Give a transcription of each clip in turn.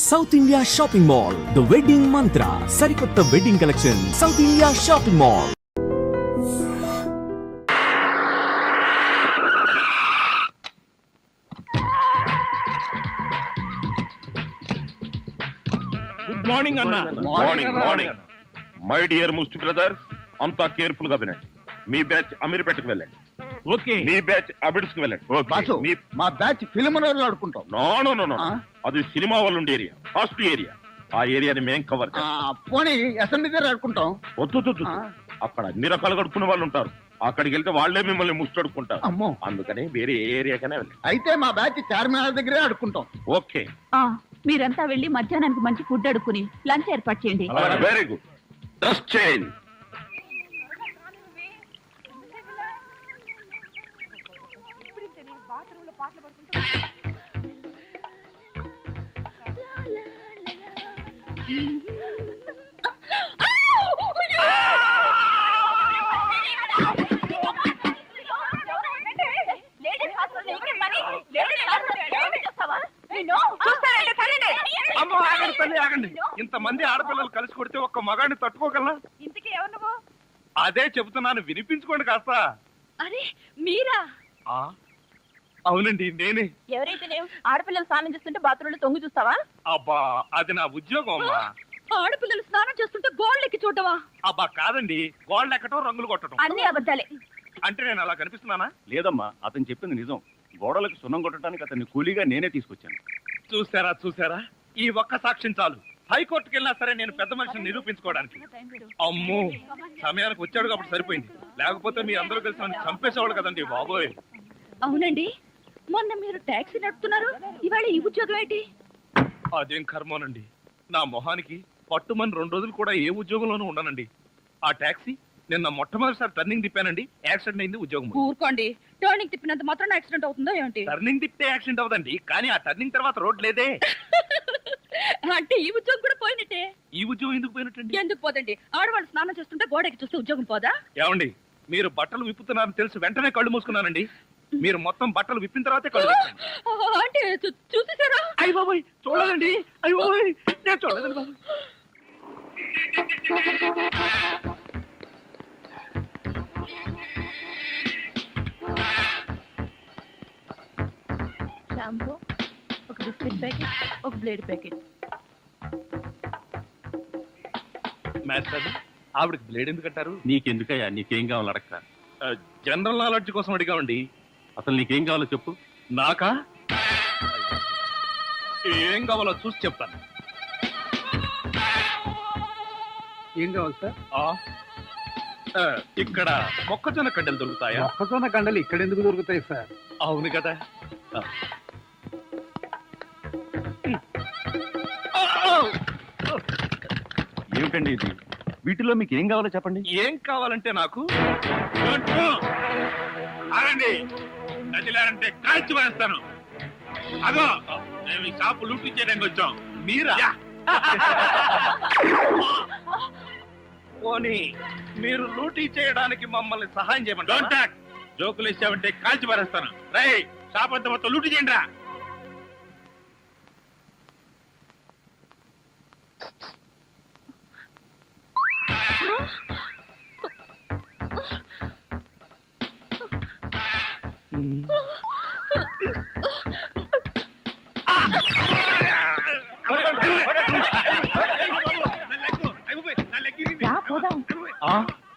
South India shopping mall, the wedding మంత్ర, సరికొత్త wedding collection, south India shopping mall. Good morning అన్న. Morning my dear ముస్టి brother, అంతా careful గా వినండి. మీ batch అమీర్పేటకు వెళ్ళండి, ఓకే. మీ బ్యాచ్ అబిడ్స్ కు వెళ్ళండి. బాసు, మా బ్యాచ్ ఫిల్మ్ ఆడుకుంటాం. నో అది సినిమా వాళ్ళు ఉండే ఏరియా, ఫాస్ట్ ఏరియా. ఆ ఏరియాని మేం కవర్ పోనీ అసెంబ్లీ దగ్గర ఆడుకుంటాం. వద్దు అక్కడ అన్ని రకాలుగా అడుక్కునే వాళ్ళు ఉంటారు. అక్కడికి వెళ్తే వాళ్లే మిమ్మల్ని ముస్టడుకుంటారు. అమ్మో, అందుకని వేరే ఏరియాకనే వెళ్ళండి. అయితే మా బ్యాచ్ చార్మినార్ దగ్గరే ఆడుకుంటాం. ఓకే, మీరంతా వెళ్ళి మధ్యాహ్నానికి మంచి ఫుడ్ అడుక్కుని లంచ్ ఏర్పాటు చేయండి. Very good. Dress change. ఆగండి. ఇంతమంది ఆడపిల్లలు కలిసి కొడితే ఒక్క మగాడిని తట్టుకోగలనా? ఇంతకీ ఎవరు నువ్వు? అదే చెబుతున్నాను, వినిపించుకోండి కాస్త. అరే మీరా? అవునండి, నేనే. ఎవరైతే ఆడపిల్లలు స్నానం చేస్తుంటే బాత్రూమ్ లో తొంగి చూస్తావా? అబ్బా, అది నా ఉద్యోగం అమ్మా. ఆడపిల్లలు స్నానం చేస్తుంటే గోళ్ళెక్కి చూడవా? అబ్బా కాదండి, గోళ్ళు ఎక్కటం, రంగులు కొట్టడం. అన్ని అబద్ధాలే. అంటే నేను అలా కనిపిస్తున్నానా? లేదమ్మా, అతను చెప్పింది నిజం. గోడలకు సున్నం కొట్టడానికి అతన్ని కూలీగా నేనే తీసుకొచ్చాను. చూసారా, ఈ ఒక్క సాక్ష్యం చాలు. హైకోర్టుకి వెళ్ళినా సరే నేను పెద్ద మనిషిని నిరూపించుకోవడానికి. అమ్మో, సమయానికి వచ్చాడు కాబట్టి సరిపోయింది. లేకపోతే మీ అందరూ కలిసి నన్ను చంపేసేవాడు కదండి బాబోయ్. అవునండి, మొన్న మీరు టాక్సీ నడుపుతున్నారు, ఇవాళ ఈ ఉద్యోగం ఏంటి? అదేం కర్మోనండి, నా మొహానికి పట్టుమని 2 రోజులు కూడా ఏ ఉద్యోగంలోనూ ఉండనండి. ఆ టాక్సీ నిన్న మొట్టమొదటిసారి టర్నింగ్ తిప్పానండి, యాక్సిడెంట్ అయింది. ఉద్యోగం ఊరుకోండి, టర్నింగ్ తిప్పినంత మాత్రం యాక్సిడెంట్ అవుతుందో ఏంటి? టర్నింగ్ తిప్పితే యాక్సిడెంట్ అవదండి, కానీ ఆ టర్నింగ్ తర్వాత రోడ్ లేదే. అంటే ఈ ఉద్యోగం కూడా పోయినట్టే. ఈ ఉద్యోగం ఎందుకు పోయినట్టండి? ఎందుకు పోదండి? ఆడవాళ్ళు స్నానం చేస్తుంటే గోడకి చూస్తే ఉద్యోగం పోదా? ఏమండి, మీరు బట్టలు విప్పుతున్నారని తెలిసి వెంటనే కళ్ళు మూసుకున్నానండి. మీరు మొత్తం బట్టలు విప్పిన తర్వాతే కళ్ళు తెరిచాను. అంటే చూసేసారా? అయ్య బాబోయ్, చూడదండి. అయ్య బాబోయ్, నేను చూడదండి బాబు. షాంపూ, ఒక బిస్కెట్ ప్యాకెట్, ఒక బ్లేడ్ ప్యాకెట్. మాస్టర్, ఆవిడకి బ్లేడ్ ఎందుకు కట్టారు? నీకెందుకయ్యా, నీకేం కావాలో అడగరా. జనరల్ నాలెడ్జ్ కోసం అడిగామండి. అసలు నీకేం కావాలో చెప్పు. నాకా? ఏం కావాలో చూసి చెప్తాను. ఏం కావాలి సార్? ఇక్కడ మొక్కజొన్న కండలు దొరుకుతాయా? మొక్కజొన్న కండలు ఇక్కడ ఎందుకు దొరుకుతాయి సార్? అవును కదా. ఏమిటండి ఇది? వీటిలో మీకు ఏం కావాలో చెప్పండి. ఏం కావాలంటే నాకు ఆగండి, నదిలారంటే కాల్చి వేస్తాను. అదో మేము ఈ షాపు లూటీ చేయడానికి వచ్చాం. మీరా? పోనీ మీరు లూటీ చేయడానికి మమ్మల్ని సహాయం చేయమంటారా? జోకులు ఇచ్చామంటే కాల్చి పారేస్తాను. రై, షాప్ అంతా మొత్తం లూటీ చేయండి రా.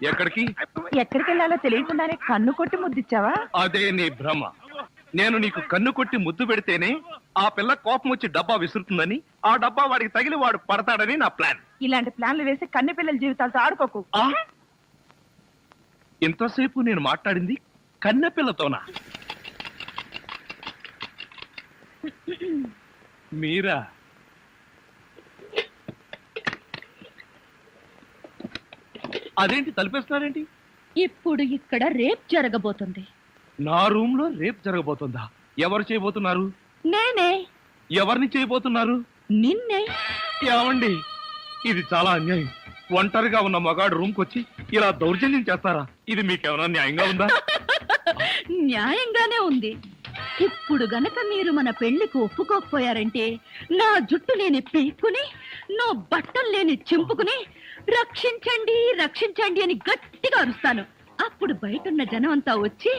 ఎక్కడికి? ఎక్కడికి వెళ్ళాలో తెలియకుండానే కన్ను కొట్టి ముద్దిచ్చావా? అదే నీ భ్రమ. నేను నీకు కన్ను కొట్టి ముద్దు పెడితేనే ఆ పిల్ల కోపం వచ్చి డబ్బా విసురుతుందని, ఆ డబ్బా వాడికి తగిలి వాడు పడతాడని నా ప్లాన్. ఇలాంటి ప్లాన్లు వేసి కన్నె పిల్లల జీవితాలతో ఆడుకోకు. ఇంతసేపు నేను మాట్లాడింది కన్నెపిల్లతోనా? మీరా? అదేంటి తలిపేస్తున్నారేంటి? ఇప్పుడు ఇక్కడ రేప్ జరగబోతుంది. నా రూమ్ లో రేప్ జరగబోతుందా? ఎవరు చేయబోతున్నారు? నేనే. ఎవరిని చేయబోతున్నారు? నిన్నే. ఏమండి, ఇది చాలా అన్యాయం. ఒంటరిగా ఉన్న మగాడు రూమ్ కొచ్చి ఇలా దౌర్జన్యం చేస్తారా? ఇది మీకేమైనా న్యాయంగా ఉందా? న్యాయంగానే ఉంది. ఇప్పుడు గనక మీరు మన పెళ్లికి ఒప్పుకోకపోయారంటే నా జుట్టు లేని పీక్కుని నా బట్టలు లేని చింపుకుని రక్షించండి రక్షించండి అని గట్టిగా అరుస్తాను. అప్పుడు బయటున్న జనం అంతా వచ్చి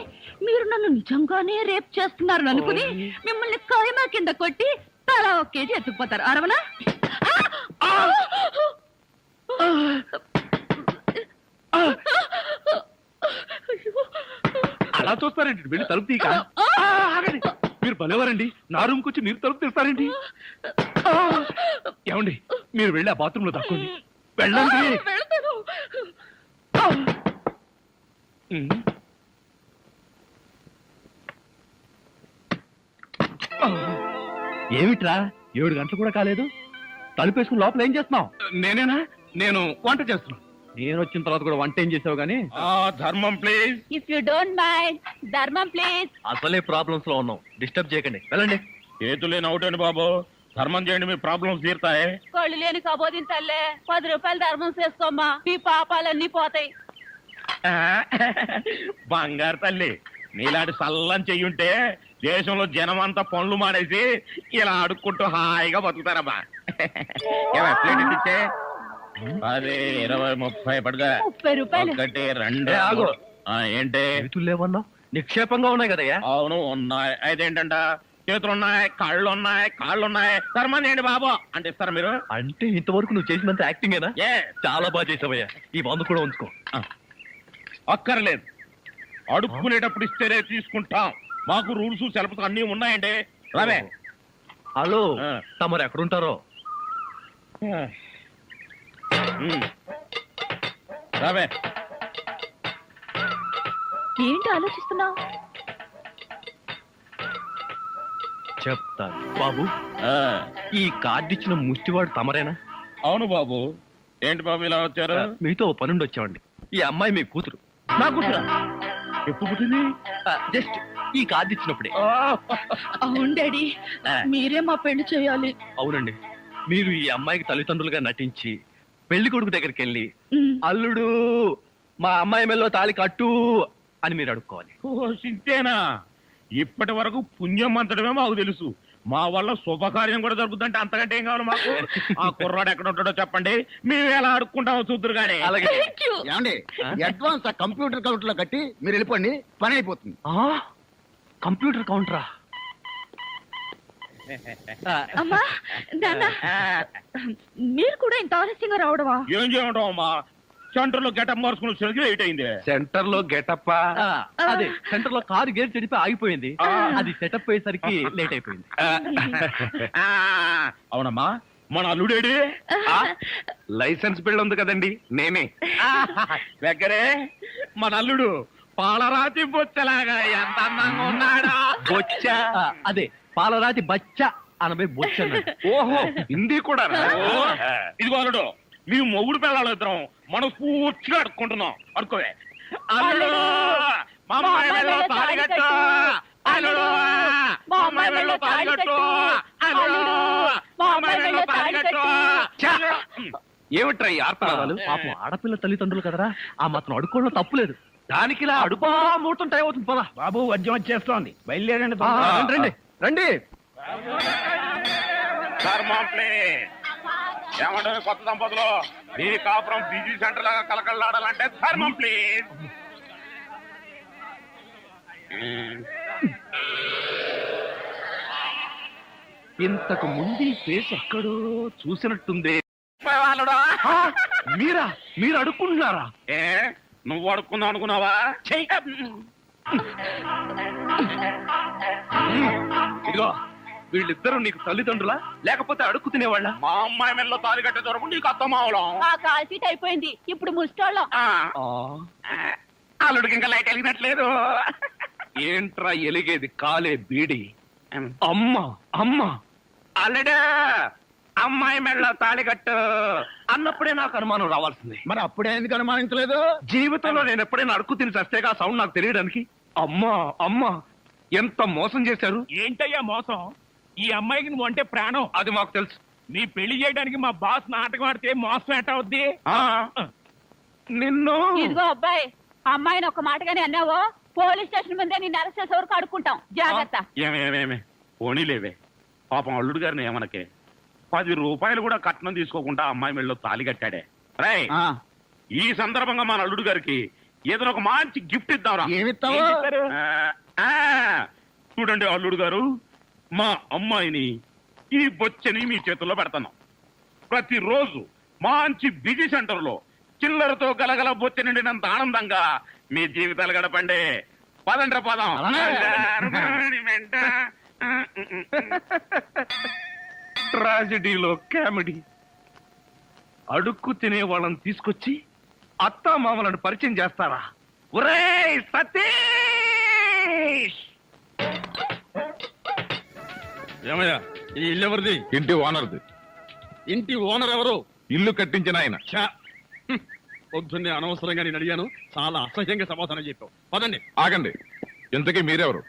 మీరు నన్ను నిజంగానే రేప్ చేస్తున్నారు అనుకుని మిమ్మల్ని కాయమా కింద కొట్టి తలా ఒక కేజీ ఎత్తుకుపోతారు. అరవనా? అలా చూస్తారేంటి? వెళ్ళి తలుపు తీక. ఆగండి, మీరు భలేవారండి. నా రూమ్కి వచ్చి మీరు తలుపు తీస్తారేంటి? ఏమండి, మీరు వెళ్ళి ఆ బాత్రూమ్ లో దక్కండి. వెళ్ళండి. వెళ్తాను. ఏమిట్రా 7 గంటలు కూడా కాలేదు, తలుపేసుకుని లోపల ఏం చేస్తున్నావు? నేనేనా? నేను వంట చేస్తున్నాను. నేను వచ్చిన తర్వాత కూడా వంట ఏం చేసావు గానీ? ధర్మం please. If you don't mind, ధర్మం ప్లీజ్. అసలే ప్రాబ్లమ్స్ లో ఉన్నాం, డిస్టర్బ్ చేయకండి, వెళ్ళండి. చేతులేని అవుటండి బాబు, ధర్మం చేయండి, మీ ప్రాబ్లమ్స్ తీరుతాయి. కోళ్ళు లేని కబోదిన తల్లే 10 రూపాయలు ధర్మం చేసుకోమ్మా, మీ పాపాలన్నీ పోతాయి. బంగారు తల్లి, నీలాంటి సల్లం చెయ్యుంటే దేశంలో జనం అంతా పనులు మానేసి ఇలా అడుక్కుంటూ హాయిగా బతుకుతారమ్మా. ప్లేట్ ఇచ్చే 10, 20, 30 పడుగా. 30 రూపాయలు. 1, 2. ఆగు. ఏంటి? చేతులు లేవన్నా? నిక్షేపంగా ఉన్నాయి కదయ్యా. అవును ఉన్నాయి. అయితే ఏంటంట, చేతులున్నాయి, కాళ్ళున్నాయి, కాళ్ళున్నాయి, ధర్మం చేయండి బాబు అంటే ఇస్తారా మీరు? అంటే ఇంతవరకు నువ్వు చేసినంత యాక్టింగేనా? Yes. చాలా బాగా చేసావయ్యా. ఈ మందు కూడా ఉంచుకో. అక్కర్లేదు, అడుక్కునేటప్పుడు ఇస్తేనే తీసుకుంటాం. మాకు రూల్స్ సెలవులు అన్ని ఉన్నాయండి. రావే. హలో, ఆ. తమరు ఎక్కడుంటారో? రావే. ఏంటి ఆలోచిస్తున్నావు? చెప్తాను బాబు. ఆ, ఈ కార్డు ఇచ్చిన ముష్టివాడు తమరేనా? అవును బాబు. ఏంటి బాబు ఇలా వచ్చారు? మీతో ఓ పనుండి వచ్చామండి. ఈ అమ్మాయి మీ కూతురు. నా కూతురా? ఎప్పుడు పుట్టింది? జస్ట్ ఈ కార్డు ఇచ్చినప్పుడే. అవును డాడీ, మీరే మా పెళ్లి చేయాలి. అవునండి, మీరు ఈ అమ్మాయికి తల్లిదండ్రులుగా నటించి పెళ్లి కొడుకు దగ్గరికి వెళ్ళి అల్లుడు మా అమ్మాయి మెల్లో తాళి కట్టు అని మీరు అడుక్కోవాలి. ఓ సింతేనా? ఇప్పటి వరకు పుణ్యం అంతడమే మాకు తెలుసు. మా వల్ల శుభకార్యం కూడా జరుగుతుందంటే అంతకంటే ఏం కావాలి మాకు? ఆ కుర్రాడు ఎక్కడ ఉంటాడో చెప్పండి, మేము ఎలా అడుక్కుంటామో చూద్దరు కానీ. అలాగే. Thank you. ఏమండి, అడ్వాన్స్ ఆ కంప్యూటర్ కౌంటర్ లో కట్టి మీరు వెళ్ళిపోండి, పని అయిపోతుంది. కంప్యూటర్ కౌంటరా? అమ్మా, నాన్న, మీరు కూడా ఇంత ఆలస్యంగా రావడమా? ఏం చేయమంటావు అమ్మా, సెంటర్ లో గెటప్ మార్చుకుని వచ్చేసరికి లేట్ అయింది. సెంటర్ లో గెటప్? అదే, సెంటర్ లో కారు గేర్ చెడిపి ఆగిపోయింది. అది సెటప్ అయ్యేసరికి లేట్ అయిపోయింది. ఆ, అవునమ్మా, మన అల్లుడేడి? లైసెన్స్ బిల్ ఉంది కదండి, నేనే. దగ్గరే మన అల్లుడు పాలరాతి బొచ్చలాగా ఎంత అందంగా ఉన్నాడా. బొచ్చ? అదే, పాలరాతి బచ్చ అనబై బొచ్చ అన్నాడు. ఓహో, హిందీ కూడా. ఇదిగో అల్లుడు, మీ మొగుడు పిల్లలు ఇద్దరం మనం పూర్తిగా అడుక్కుంటున్నాం. అడుకోవే. అల్లుడు, మా అమ్మాయి మెడలో తాళి కట్టు. అల్లుడు, మా అమ్మాయి మెడలో తాళి కట్టు. అల్లుడు, మా అమ్మాయి మెడలో తాళి కట్టు. ఏమిట్రా ఈ ఆర్తనాదాలు? పాపం ఆడపిల్ల తల్లిదండ్రులు కదరా, ఆ మాత్రం అడుక్కోవడం తప్పులేదు. దానికి ఇలా అడుపా మూతుంటాయి అవుతుంది. పదా బాబు, వద్యం వచ్చేస్తోంది, బయలుదేరండి. రండి రండి. ఏమంటే కొత్త దంపతులు, మీ కాపురం బిజీ సెంటర్ లాగా కలకలాడాలంటే ధర్మం ప్లీజ్. ఇంతకు ముందు ఈ ఫేస్ ఎక్కడో చూసినట్టుంది. మీరా? మీరు అడుక్కుంటున్నారా? ఏ, నువ్వు అడుక్కుందాం అనుకున్నావా? ఇదిగో, వీళ్ళిద్దరూ నీకు తల్లిదండ్రులా లేకపోతే అడుక్కు తినేవాళ్ళ? మా అమ్మాయి మెల్లో తాళి కట్టే దొరకు నీకు అత్తమావలం. ఆ కాల్ సీట్ అయిపోయింది, ఇప్పుడు ముస్టోళ్ళం. అల్లుడికి ఇంకా లైట్ వెలిగినట్లేదు. ఏంట్రా ఎలిగేది? కాలే బీడి. అమ్మ అమ్మ, అల్లుడు అమ్మాయి మెల్లో తాళి కట్టు అన్నప్పుడే నాకు అనుమానం రావాల్సింది. మరి అప్పుడే ఎందుకు అనుమానించలేదు? జీవితంలో నేను ఎప్పుడైనా అడుక్కు తిని చస్తేగా సౌండ్ నాకు తెలియడానికి. అమ్మా అమ్మా, ఎంత మోసం చేశారు. ఏంటయ్యా మోసం? ఈ అమ్మాయికి నువ్వు అంటే ప్రాణం. అది మాకు తెలుసు. నీ పెళ్లి చేయడానికి మా బాస్ నాటకం ఆడితే మోసం ఎట్ట అవుద్ది? నిన్ను ఇదిగో అబ్బాయి, అమ్మాయిని ఒక మాటగానే అన్నావో పోలీస్ స్టేషన్ ముందే నిన్ను అరెస్ట్ చేసే వరకు అడుక్కుంటాం జాగ్రత్త. ఏమేమేమే పోనీలేవే, పాపం అల్లుడు గారిని ఏమనకే. 10 రూపాయలు కూడా కట్నం తీసుకోకుండా అమ్మాయి మెళ్ళలో తాళి కట్టాడే. రేయ్, ఈ సందర్భంగా మన అల్లుడు గారికి ఏదైనా ఒక మంచి గిఫ్ట్ ఇద్దాంరా. ఏమిస్తావు? చూడండి అల్లుడు గారు, మా అమ్మాయిని ఈ బొచ్చని మీ చేతుల్లో పెడతాను. ప్రతిరోజు మంచి బిజీ సెంటర్ లో చిల్లరతో గలగల బొచ్చ నిండినంత ఆనందంగా మీ జీవితాలు గడపండి. పదండ్ర పదం. ట్రాజడీలో కామెడీ. అడుక్కు తినే వాళ్ళని తీసుకొచ్చి అత్తా మామలను పరిచయం చేస్తారా? ఒరేయ్ సతీష్! ఏమయ్యా, ఈ ఇల్లు ఎవరిది? ఇంటి ఓనర్ది. ఇంటి ఓనర్ ఎవరు? ఇల్లు కట్టించిన ఆయన. పొద్దున్నే అనవసరంగా నేను అడిగాను, చాలా అసహ్యంగా సమాధానం చెప్పావు. పదండి. ఆగండి, ఇంతకీ మీరెవరు?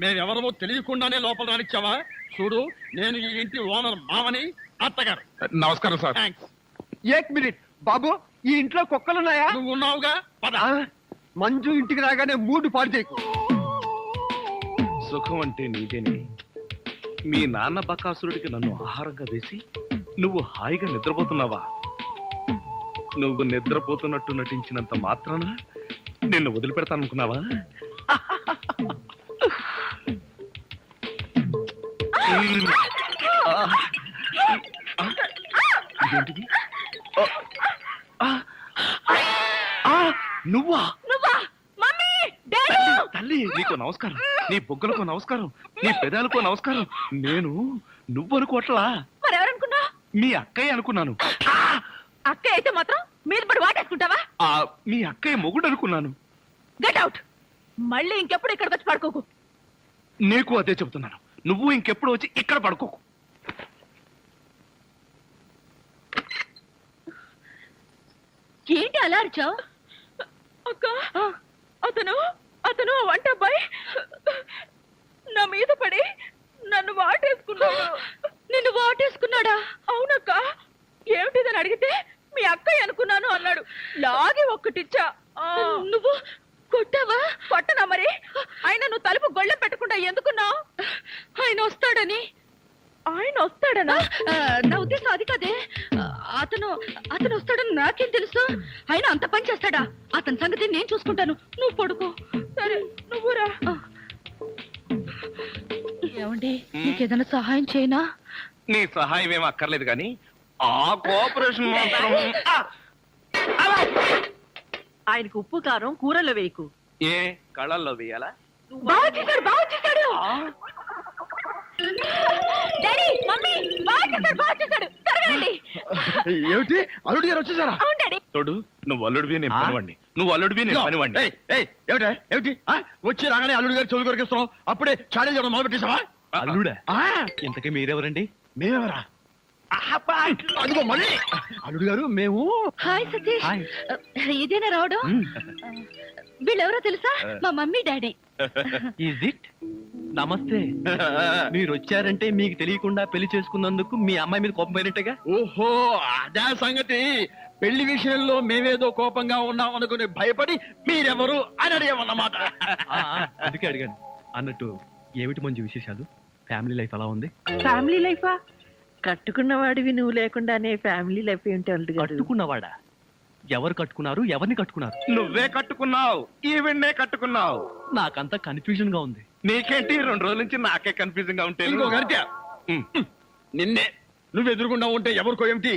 మేమెవరమో తెలియకుండానే లోపల రానిచ్చావా? చూడు, నేను ఈ ఇంటి ఓనర్ మామని, అత్తగారు. నమస్కారం సార్. థ్యాంక్స్. 1 మినిట్ బాబు, ఈ ఇంట్లో కుక్కలున్నాయా? నువ్వు ఉన్నావుగా, పద. మంజు ఇంటికి రాగానే మూడు పాడు చేయకు. సుఖం అంటే నీదేనే. మీ నాన్న బకాసురుడికి నన్ను ఆహారంగా వేసి నువ్వు హాయిగా నిద్రపోతున్నావా? నువ్వు నిద్రపోతున్నట్టు నటించినంత మాత్రాన నిన్ను వదిలిపెడతాననుకున్నావా? ఇదేంటిది? నువ్వా? మమ్మీ, తల్లి, నీకు నమస్కారం. నీ బొగ్గలకు నమస్కారం, నీ పెదాలకు నమస్కారం. నేను నువ్వు అనుకోవట్లా, మరెవరనుకున్నా? మీ అక్కయ్య అనుకున్నాను. అక్క అయితే మాత్రం మీరు పడి వాటేసుకుంటావా? మీ అక్కయ్య మొగుడు అనుకున్నాను. Get out. మళ్ళీ ఇంకెప్పుడు ఇక్కడికి వచ్చి పడుకోకు. నీకు అదే చెబుతున్నాను, నువ్వు ఇంకెప్పుడు వచ్చి ఇక్కడ పడుకోకు. ఏంటి అలా అరిచావు? అక్క, అతను వంట అబ్బాయి నా మీద పడి నన్ను వాటేసుకున్నాడు. నిన్ను వాటేసుకున్నాడా? అవునక్క. ఏమిటిదని అడిగితే మీ అక్కయ్య అనుకున్నాను అన్నాడు. లాగి ఒక్కటిచ్చా. నువ్వు కొట్టావా? కొట్టనా మరి. ఆయన నువ్వు తలుపు గొళ్ళెం పెట్టకుండా ఎందుకున్నావు? ఆయన వస్తాడని. ఆయన వస్తాడనా? నా ఉద్దేశం అది కదే. అతను వస్తాడని నాకేం తెలుసు? ఆయన అంత పని చేస్తాడా? అతని సంగతి నేను చూసుకుంటాను, నువ్వు పడుకో. సరే, నువ్వు రా. ఏమండి, నీకేదైనా సహాయం చేయనా? నీ సహాయం ఏం అక్కర్లేదు కానీ ఆ కోఆపరేషన్ మాత్రం. ఆయనకు ఉప్పు కారం కూరలో వేయకు. ఏ కళ్ళల్లో వేయాలా? బాగా చేశాడు, బాగా చేశాడు. డాడీ, మమ్మీ, బాగా చేశాడు. త్వరగానండి. ఏమిటి, అల్లుడు గారు వచ్చేసారా? అవును డాడీ. తోడు, నువ్వు అల్లుడివి, నేను పనివాడిని. నువ్వు అల్లుడివి, నేను పనివాడిని. ఏమిటి వచ్చి రాగానే అల్లుడు గారు చెవులు కొరికిస్తున్నావు? అప్పుడే చాడీ చేయడం మొదలు పెట్టేశావా? అల్లుడా? ఇంతకీ మీరెవరండి? మేమెవరా? అదిగో మళ్ళీ అల్లుడు గారు మేము. హాయ్ సతీష్. ఇదేనా రావడం? వీళ్ళెవరో తెలుసా? మా మమ్మీ డాడీ. Is it? నమస్తే. మీరు వచ్చారంటే మీకు తెలియకుండా పెళ్లి చేసుకున్నందుకు మీ అమ్మాయి మీద కోపం పోయినట్టుగా. ఓహో, అదే సంగతి. పెళ్లి విషయంలో మేమేదో కోపంగా ఉన్నాం అనుకుని భయపడి మీరెవరు అని అడిగామన్నమాట. అందుకే అడిగాను. అన్నట్టు ఏమిటి మంచి విశేషాలు? ఫ్యామిలీ లైఫ్ ఎలా ఉంది? ఫ్యామిలీ లైఫా? కట్టుకున్నవాడివి నువ్వు లేకుండానే ఫ్యామిలీ లైఫ్ ఏంటి అల్లుడు గారు? కట్టుకున్నవాడా? ఎవరు కట్టుకున్నారు? ఎవరిని కట్టుకున్నారు? నువ్వే కట్టుకున్నావు, ఈవెన్నే కట్టుకున్నావు. నాకంతా కన్ఫ్యూజన్ గా ఉంది. నీకేంటి, 2 రోజుల నుంచి నాకే కన్ఫ్యూజింగ్ గా ఉంటే. ఇంకో గరిట నిన్నే నువ్వు ఎదురుకుండా ఉంటే ఎవరికో ఏమిటి,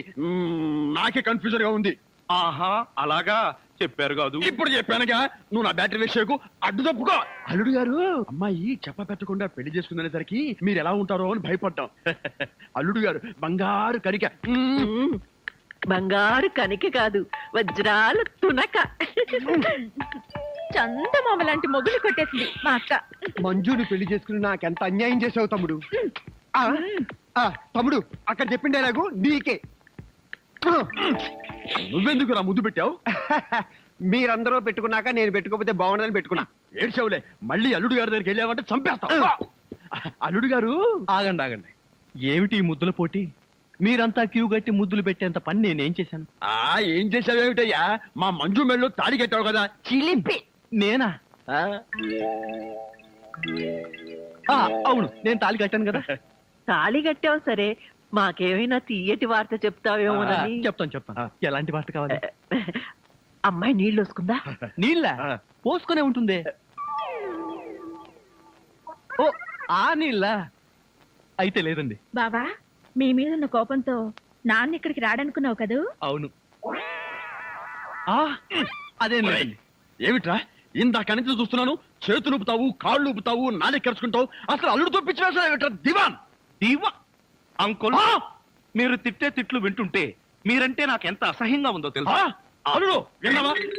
నాకే కన్ఫ్యూజన్ గా ఉంది. ఆహా, అలాగా చెప్పారు కాదు. ఇప్పుడు చెప్పానుగా, నువ్వు నా బ్యాటరీ విషయకు అడ్డు తప్పుకో. అల్లుడు గారు, అమ్మాయి చెప్ప పెట్టకుండా పెళ్లి చేసుకునేసరికి మీరు ఎలా ఉంటారో అని భయపడ్డాం. అల్లుడు గారు బంగారు కరిక. బంగారు కనిక కాదు, వజ్రాల తునక. చందమామ లాంటి మొగులు కొట్టేసింది మా అక్క. మంజుని పెళ్లి చేసుకుని నాకెంత అన్యాయం చేసావు తమ్ముడు. తమ్ముడు, అక్కడ చెప్పిండే నాకు నీకే. నువ్వెందుకు నా ముద్దు పెట్టావు? మీరందరూ పెట్టుకున్నాక నేను పెట్టుకోకపోతే బాగుండదని పెట్టుకున్నా. ఏడ్చావులే, మళ్ళీ అల్లుడు గారి దగ్గరికి వెళ్ళావంటే చంపేస్తావు. అల్లుడు గారు, ఆగండి. ఏమిటి ఈ ముద్దుల పోటీ? మీరంతా క్యూ గట్టి ముద్దులు పెట్టేంత పని నేనేం చేశాను? ఏం చేసావేమిటయ్యా? మా మంజు మెళ్ళు తాడి కట్టావు కదా. చిలిపి. నేనా? అవును, నేను తాళి కట్టాను కదా. తాళి కట్టావు సరే, మాకేమైనా తీయటి వార్త చెప్తావేమోనని. చెప్తాను. ఎలాంటి వార్త కావాలి? అమ్మాయి నీళ్ళు వస్తుందా? నీళ్ళ పోసుకునే ఉంటుంది. ఓ, ఆ నీళ్ళ అయితే లేదండి. బావా, మీ మీద ఉన్న కోపంతో నాన్న ఇక్కడికి రాడనుకున్నావు కదూ? అవును. అదే లేదండి. ఏమిట్రా ఇందాక నుంచి చూస్తున్నాను, చేతులు ఊపుతావు, కాళ్ళు ఊపుతావు, నాలుగు కరుచుకుంటావు. అసలు అల్లుడితో పిచ్చి వేసా దివాన్. దీవా అంకుల్, మీరు తిట్టే తిట్లు వింటుంటే మీరంటే నాకు ఎంత అసహ్యంగా ఉందో తెలుసా? అల్లుడు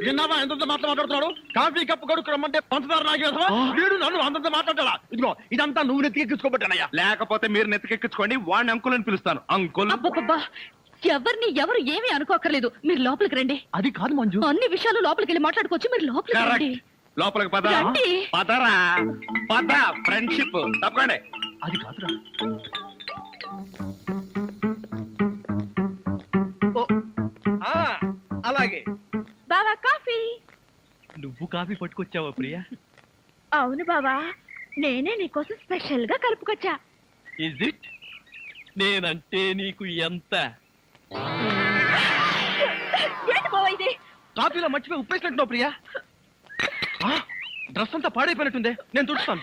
విన్నావా ఎంత మాట్లాడుతున్నాడు? కాఫీ కప్పు కడుక్కు రమ్మంటే పంచదార నాగేసా వీడు నన్ను అంతంత మాట్లాడాలా? ఇదిగో ఇదంతా నువ్వు నెత్తికెక్కించుకోబట్టానయ్యా. లేకపోతే మీరు నెత్తికెక్కించుకోండి, వాడిని అంకుల్ అని పిలుస్తాను. అంకుల్ అబ్బబ్బబ్బా, ఎవరు ఏమీ అనుకోకర్లేదు. మీరు లోపలికి రండి. అది కాదు మంజు, అన్ని విషయాలు లోపలికి వెళ్ళి మాట్లాడుకోవచ్చు. మీరు లోపలికి రండి. లోపలికి పద. రండి. పదరా పద. ఫ్రెండ్షిప్ తప్పకండి. అది కాదురా. అలాగే. బావా, కాఫీ. నువ్వు కాఫీ పట్టుకొచ్చావా ప్రియా? అవును బావా, నేనే నీకోసం స్పెషల్ గా కలుపుకొచ్చా. Is it? నేనంటే నీకు ఎంత? ఏంటి బావా ఇది? కాఫీలో మర్చిపోయి ఉప్పేసినట్టున్నావు ప్రియా. డ్రెస్ అంతా పాడైపోయినట్టుందే, నేను తుడుస్తాను.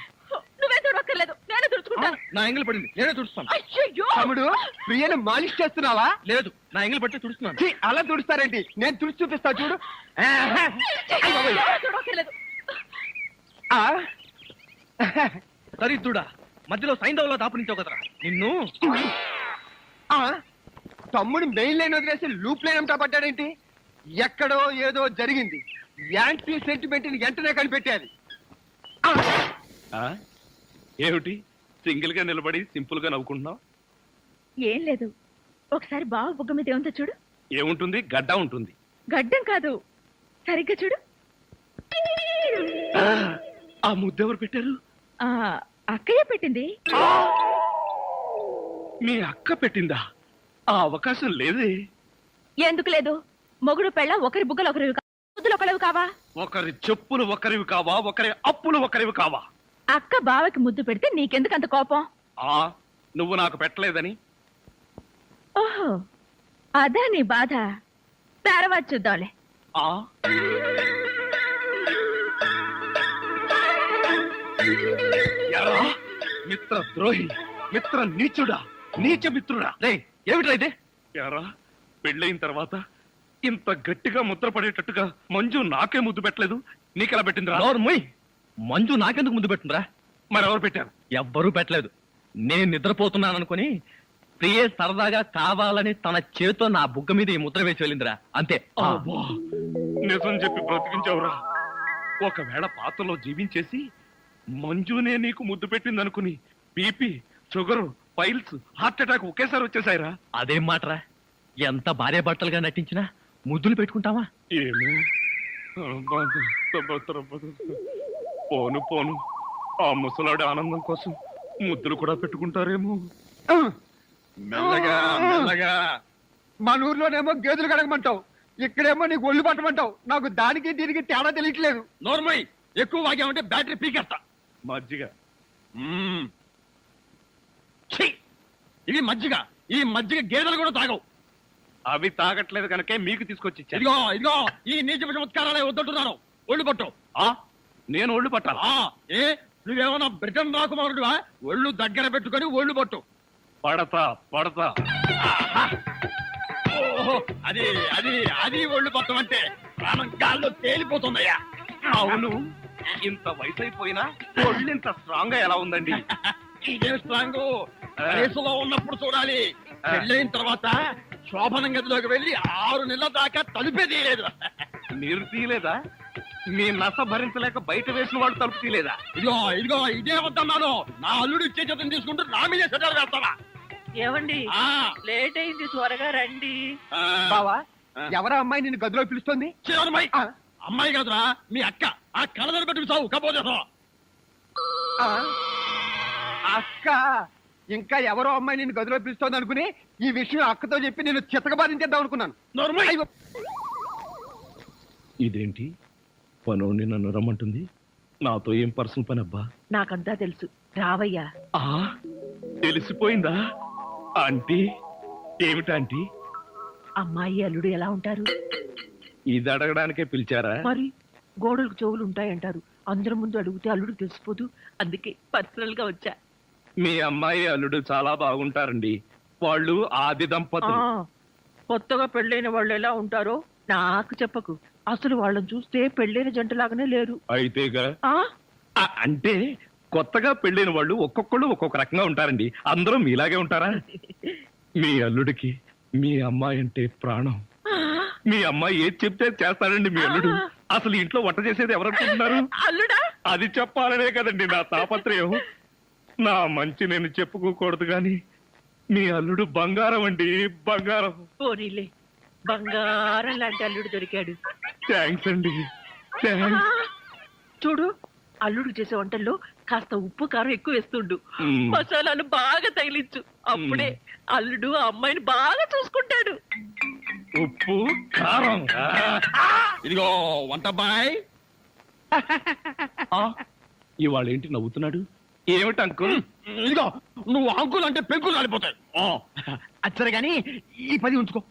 నువ్వే చూడక్కర్లేదు, నేనే తుడుచుకుంటాను. నా ఎంగిల్ పడింది, నేనే తుడుస్తాను. అయ్యయ్యో! తమ్ముడు ప్రియను మాలిష్ చేస్తున్నావా? లేదు, నా ఎంగిల్ పట్టి తుడుస్తున్నాను. ఛీ, అలా తుడుస్తారేంటి? నేను తుడిచి చూపిస్తా చూడు. ఎవరు చూడక్కర్లేదు. దరిద్రుడా, మధ్యలో సైంధవులో దాపునించావు కదరా నిన్ను. తమ్ముడు మెయిన్ లైన్ వదిలేసి లూప్ లైన్ అంతా పడ్డాడేంటి? ఎక్కడో ఏదో జరిగింది. యాంటీ సెంటిమెంట్ ని వెంటనే కనిపెట్టాలి. ఏమిటి సింగిల్ గా నిలబడి సింపుల్ గా నవ్వుకుంటున్నావు? ఏం లేదు, ఒకసారి బావ బుగ్గ మీద ఏముందో చూడు. ఏముంటుంది? గడ్డ ఉంటుంది. గడ్డం కాదు, సరిగ్గా చూడు. ఆ ముద్దెవరు పెట్టారు? ఆ అక్కయ్య పెట్టింది. మీ అక్క పెట్టిందా? ఆ అవకాశం లేదే. ఎందుకు లేదు? మొగుడు పెళ్ళ ఒకరి బుగ్గలు ఒకరివి ముద్దులు ఒకరివి కావా? ఒకరి చెప్పులు ఒకరివి కావా? ఒకరి అప్పులు ఒకరివి కావా? అక్క బావకి ముద్దు పెడితే నీకెందుకు అంత కోపం? నువ్వు నాకు పెట్టలేదని. ఓహో, అదా నీ బాధ. తర్వాత చూద్దాంలే. మిత్ర ద్రోహి, మిత్ర నీచుడా, నీచ మిత్రుడా. ఏమిట్రా ఇదే? యారా, పెళ్ళయిన తర్వాత ఇంత గట్టిగా ముద్ర పడేటట్టుగా మంజు నాకే ముద్దు పెట్టలేదు, నీకెలా పెట్టిందిరా? మొయ్, మంజు నాకెందుకు ముందు పెట్టిందిరా? మరెవరు పెట్టారు? ఎవ్వరూ పెట్టలేదు. నేను నిద్రపోతున్నాను అనుకుని ప్రియే సరదాగా కావాలని తన చేతితో నా బుగ్గ మీద ఈ ముద్ర వేసి వెళ్ళిందిరా, అంతే. నిజం చెప్పి బ్రతికించావురా. ఒకవేళ పాతలో జీవించేసి మంజునే నీకు ముద్దు పెట్టింది అనుకుని BP, sugar, piles, heart attack ఒకేసారి వచ్చేసాయిరా. అదేం మాటరా? ఎంత భార్య భర్తలుగా నటించినా ముద్దులు పెట్టుకుంటావా? ఏమో, పోను పోను, ఆ ముసలాడి ఆనందం కోసం ముద్దులు కూడా పెట్టుకుంటారేమో. మెల్లగా మెల్లగా. మన ఊర్లోనేమో గేదెలు కడగమంటావు, ఇక్కడేమో నీకు ఒళ్ళు పట్టమంటావు. నాకు దానికి దీనికి తేడా తెలియట్లేదు. నోర్మై, ఎక్కువ వాగామంటే బ్యాటరీ పీకేస్తా. మజ్జిగ. ఇది మజ్జిగ. ఈ మజ్జిగ గేదెలు కూడా తాగవు. అవి తాగట్లేదు కనుకే మీకు తీసుకొచ్చి ఇచ్చాను. ఇదిగో ఈ నీచ చమత్కారాలే వద్దంటున్నాను. ఒళ్ళు పట్టు. నేను ఒళ్ళు పట్టాలా? ఏ నువ్వేమన్నా బ్రిటన్ రాకుమారుడువా? ఒళ్ళు దగ్గర పెట్టుకొని ఒళ్ళు పట్టు. పడతా పడతా. ఓహో, అది అది అది ఒళ్ళు పట్టం అంటే ప్రాణం గాల్లో తేలిపోతుందయ్యా. అవును, ఇంత వయసు అయిపోయినా ఒళ్ళు ఇంత స్ట్రాంగ్ గా ఎలా ఉందండి? ఇదే స్ట్రాంగ్ వయసులో ఉన్నప్పుడు చూడాలి. పెళ్ళైన తర్వాత శోభనం గదిలోకి వెళ్ళి 6 నెలల దాకా తలుపే తీయలేదు. మీరు తీయలేదా? మీ నస భరించలేక బయట వేసిన వాళ్ళు తలుపు తీయలేదా? ఇదిగో ఇదే వద్దన్నాను. నా అల్లుడు ఇచ్చే చేతం తీసుకుంటూ నా మీదే సెటర్ వేస్తావా? ఏమండి, లేట్ అయింది, త్వరగా రండి. బావా, ఎవరా అమ్మాయి నిన్ను గదిలో పిలుస్తుంది? చివరమ్మాయి అమ్మాయి కాదురా, మీ అక్క. ఆ కళ్ళదర పెట్టుకు సావు కపోతే. అక్క, ఇంకా ఎవరో అమ్మాయి నిన్ను గదిలో పిలుస్తోంది అనుకుని ఈ విషయం అక్కతో చెప్పి నేను చితకబాధించేద్దాం అనుకున్నాను. ఇదేంటి, పనోని నన్ను రమ్మంటుంది, నాతో ఏం పర్సనల్ పని అబ్బా? నాకంతా తెలుసు, రావయ్యా. తెలిసిపోయిందా ఆంటీ? ఏమిటాంటీ? అమ్మాయి అల్లుడు ఎలా ఉంటారు? ఇది అడగడానికే పిలిచారా? మరి గోడలకు చెవులు ఉంటాయంటారు, అందరి ముందు అడిగితే అల్లుడు తెలిసిపోదు, అందుకే పర్సనల్ గా వచ్చా. మీ అమ్మాయి అల్లుడు చాలా బాగుంటారండి. వాళ్ళు ఆది దంపతులు. కొత్తగా పెళ్ళైన వాళ్ళు ఎలా ఉంటారో నాకు చెప్పకు. అసలు వాళ్ళని చూస్తే పెళ్ళైన జంటలాగానే లేరు. అయితేగా అంటే కొత్తగా పెళ్ళైన వాళ్ళు ఒక్కొక్కళ్ళు ఒక్కొక్క రకంగా ఉంటారండి. అందరూ మీలాగే ఉంటారా? మీ అల్లుడికి మీ అమ్మాయి అంటే ప్రాణం. మీ అమ్మాయి ఏది చెప్తే చేస్తాడండి మీ అల్లుడు. అసలు ఇంట్లో వంట చేసేది ఎవరనుకుంటున్నారు? అల్లుడా? అది చెప్పాలనే కదండి నా తాపత్రయం. నా మంచి నేను చెప్పుకోకూడదు గాని మీ అల్లుడు బంగారం అండి, బంగారం. పోనీలే, బంగారం లాంటి అల్లుడు దొరికాడు. థ్యాంక్స్ అండి, థ్యాంక్స్. చూడు, అల్లుడు చేసే వంటల్లో కాస్త ఉప్పు కారం ఎక్కువ వేస్తుండు, మసాలాలు బాగా తగిలించు. అప్పుడే అల్లుడు ఆ అమ్మాయిని బాగా చూసుకుంటాడు. ఉప్పు కారం. ఇదిగో వంట బాయ్. ఇవాళ ఏంటి నవ్వుతున్నాడు? ఏమిటి అంకుల్? ఇదిగో నువ్వు అంకుల్ అంటే పెంకులు రాలిపోతాయి. అచ్చరే గాని ఈ 10 ఉంచుకో.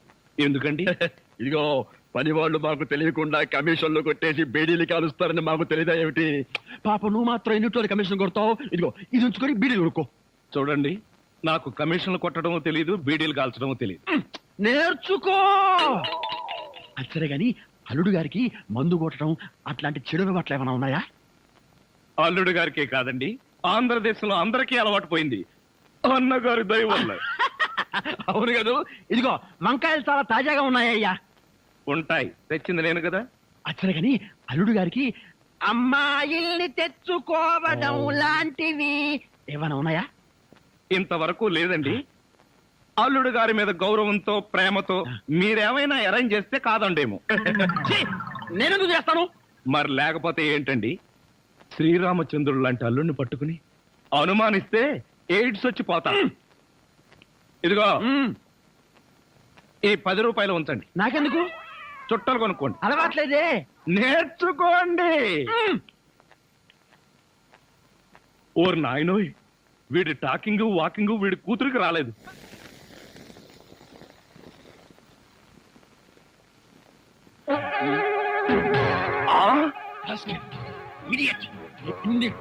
ఎందుకండి? ఇదిగో పని వాళ్ళు మాకు తెలియకుండా కమిషన్లు కొట్టేసి బీడీలు కాలుస్తారని మాకు తెలియదా ఏమిటి? పాప నువ్వు మాత్రం ఎన్నిట్లో కమిషన్ కొడతావు. ఇదిగో ఇది ఉంచుకొని బీడీలు కొనుక్కో. చూడండి, నాకు కమిషన్లు కొట్టడమో తెలియదు, బీడీలు కాల్చడమో తెలియదు. నేర్చుకో. అచ్చరే గాని అల్లుడు గారికి మందు కొట్టడం అట్లాంటి చెడు అలవాట్లు ఏమైనా ఉన్నాయా? అల్లుడు గారికే కాదండి, ఆంధ్రదేశంలో అందరికీ అలవాటు పోయింది. అన్నగారి దయ వల్ల. అవును కదా. ఇదిగో వంకాయలు చాలా తాజాగా ఉన్నాయ్యా. ఉంటాయి, తెచ్చింది నేను కదా. అచ్చరే గాని అల్లుడు గారికి అమ్మాయిల్ని తెచ్చుకోవడం లాంటివి ఏమైనా ఉన్నాయా? ఇంతవరకు లేదండి. అల్లుడు గారి మీద గౌరవంతో ప్రేమతో మీరేమైనా అరేంజ్ చేస్తే కాదండేమో. నేనెందుకు చేస్తాను? మరి లేకపోతే ఏంటండి? శ్రీరామచంద్రుడు లాంటి అల్లుడిని పట్టుకుని అనుమానిస్తే ఎయిడ్స్ వచ్చి పోతా. ఇదిగో ఈ 10 రూపాయలు ఉంచండి. నాకెందుకు? చుట్టలు కొనుక్కోండి. అలవాట్లేదే. నేర్చుకోండి. ఓర్ నాయనోయ్, వీడి టాకింగ్ వాకింగ్ వీడి కూతురికి రాలేదు.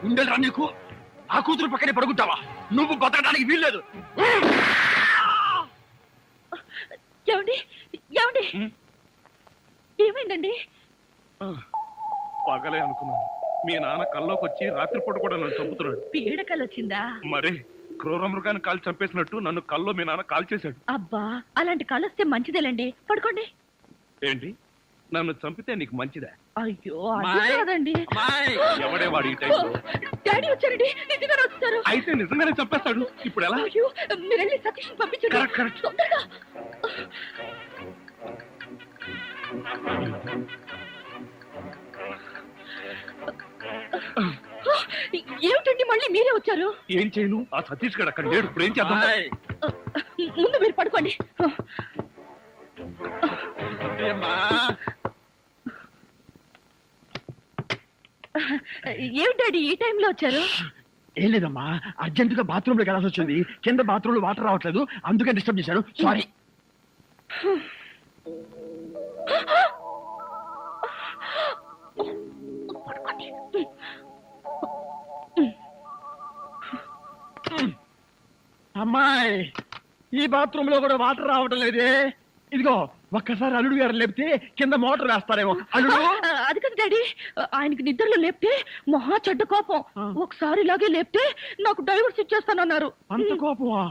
ఉండేరా నీకు? ఆ కూతురు పక్కనే పడుకుంటావా? నువ్వు బతకడానికి వీల్లేదు. ఏమండి ఏమండి ఏమైందండి? పగలే అనుకున్నాను. మీ నాన్న కల్లోకి వచ్చి రాత్రిపూట కూడా నన్ను చంపుతున్నాడు. పీడకలు వచ్చిందా? మరి క్రూర మృగాన్ని కాల్ చంపేసినట్టు నన్ను కల్లో మీ నాన్న కాల్ చేశాడు. అబ్బా, అలాంటి కలు వస్తే మంచిదేలండి. పడుకోండి. ఏంటి, నన్ను చంపితే నీకు మంచిదా? అయ్యో అది కాదండి. ఎవడే వాడు ఈ టైంలో? డాడీ వచ్చారండి, నిజంగానే వచ్చారు. అయితే నిజంగానే చంపేస్తాడు. ఇప్పుడు ఎలా? అయ్యో, మీరు వెళ్ళి సతీష్ పంపించండి. Correct, correct. తొందరగా. ఏమిటండి మళ్ళీ మీరే వచ్చారు? ఏం చేయను, ఆ సతీష్ గడు అక్కడ లేడు. ఇప్పుడు ఏం చేద్దాం? ముందు మీరు పడుకోండి. ఏమిటండి ఈ టైంలో వచ్చారు? ఏం లేదమ్మా, అర్జెంటుగా బాత్రూమ్ లో వెళ్ళాల్సి వచ్చింది. కింద బాత్రూమ్ లో వాటర్ రావట్లేదు, అందుకే డిస్టర్బ్ చేశాను. సారీ. అమ్మాయి, ఈ బాత్రూమ్ లో కూడా వాటర్ రావటం లేదే. ఇదిగో ఒక్కసారి అల్లుడు గారు లేపితే కింద మోటార్ వేస్తారేమో. అల్లుడు అది కదా డాడీ, ఆయనకి నిద్రలో లేపితే మహా చెడ్డ కోపం. ఒకసారి ఇలాగే లేపితే నాకు డైవర్స్ ఇచ్చేస్తానన్నారు. అంత కోపమా?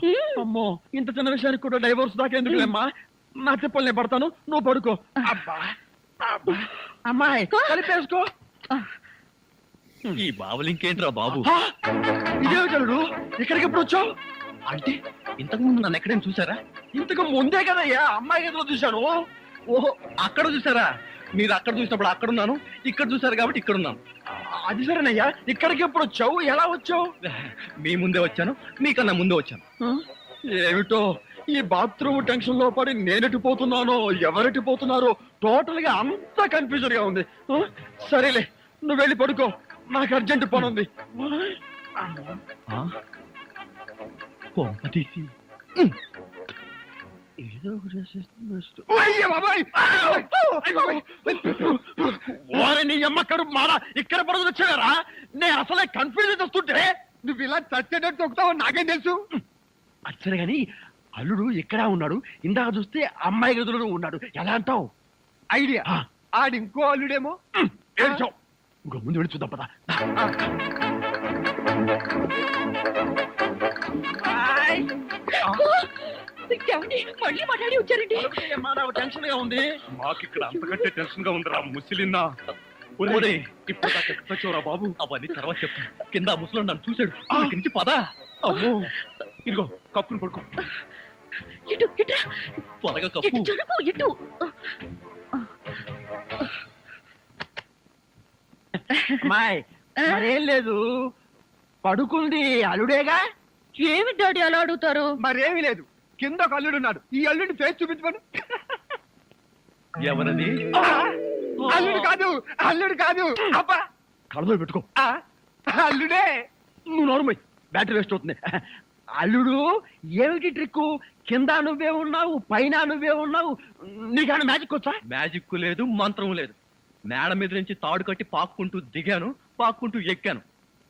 అమ్మో, ఇంత చిన్న విషయానికి కూడా డైవోర్స్ దాకా ఎందుకులేమ్మా? నా చెప్పులు నేను పడతాను, నువ్వు పడుకో. అబ్బా అబ్బా. అమ్మాయి కలిపేసుకో. ఈ బావులు ఇంకేంట్రా బాబు? ఇదేమిటి అల్లుడు, ఇక్కడికి ఎప్పుడు వచ్చావు? అంటే ఇంతకు ముందు నన్ను ఎక్కడైనా చూసారా? ఇంతకు ముందే కదయ్యా అమ్మాయి గదిలో చూశాను. ఓహో, అక్కడ చూసారా? మీరు అక్కడ చూసినప్పుడు అక్కడున్నాను, ఇక్కడ చూసారు కాబట్టి ఇక్కడ ఉన్నాను. అది సరేనయ్యా, ఇక్కడికి ఎప్పుడు వచ్చావు? ఎలా వచ్చావు? మీ ముందే వచ్చాను, మీకన్నా ముందే వచ్చాను. ఏమిటో ఈ బాత్రూమ్ టెన్షన్ లో పడి నేనెటు పోతున్నానో ఎవరెటు పోతున్నారో టోటల్ గా అంతా కన్ఫ్యూజన్ గా ఉంది. సరేలే, నువ్వు వెళ్ళి పడుకో, నాకు అర్జెంట్ పని ఉంది. కొంప తీసి ఏదో ఒకటి చేసేస్తున్నా. అయ్య బాబాయ్! అయ్య బాబాయ్! ఓరి నీ అమ్మ కడుపు మాడ, ఇక్కడ పడుతుంది వచ్చారా? నేను అసలే కన్ఫ్యూజ్ వస్తుంటే నువ్వు ఇలా చచ్చేటట్టు తొక్కుతావు నాకేం తెలుసు. అచ్చరే గాని అల్లుడు ఎక్కడా ఉన్నాడు? ఇందాక చూస్తే అమ్మాయి గదిలో ఉన్నాడు, ఎలా అంటావు? ఐడియా, ఆడి ఇంకో అల్లుడేమో. ఏడ్చావు, ఇంకో ముందు వెళ్ళి చూద్దాం పదా. ఏమండి, మళ్ళీ మాట్లాడి వచ్చారండి. టెన్షన్ గా ఉంది. మాకు ఇక్కడ అంతకంటే టెన్షన్ గా ఉందిరా ముసిలిన్నా. ఇప్పుడు ఎక్కడొచ్చావురా బాబు? అవన్నీ తర్వాత చెప్తాను. కింద ఆ ముసలోడు నన్ను చూశాడు. ఇక్కడి నుంచి పదా. అమ్మో, ఇదిగో కప్పును పడుకో. ఇటు ఇటు త్వరగా ఇటు కప్పు. జరుపు, ఇటు. అమ్మాయి మరేం లేదు, పడుకుంది అల్లుడేగా. ఏమి డాడీ అలా అడుగుతారు? మరేమీ లేదు, కింద ఒక అల్లుడు ఉన్నాడు. ఈ అల్లుడిని ఫేస్ చూపించమను. ఎవరది? అల్లుడు కాదు, అల్లుడు కాదు. అబ్బా, కళ్ళలో పెట్టుకో. అల్లుడే. నువ్వు నోరుమోయ్, బ్యాటరీ వేస్ట్ అవుతుంది. అల్లుడు ఏమిటి ట్రిక్? కింద నువ్వే ఉన్నావు, పైన నువ్వే ఉన్నావు. నీకన్నా మ్యాజిక్ వచ్చా? మ్యాజిక్ లేదు, మంత్రం లేదు. మేడ మీద నుంచి తాడు కట్టి పాక్కుంటూ దిగాను, పాక్కుంటూ ఎక్కాను.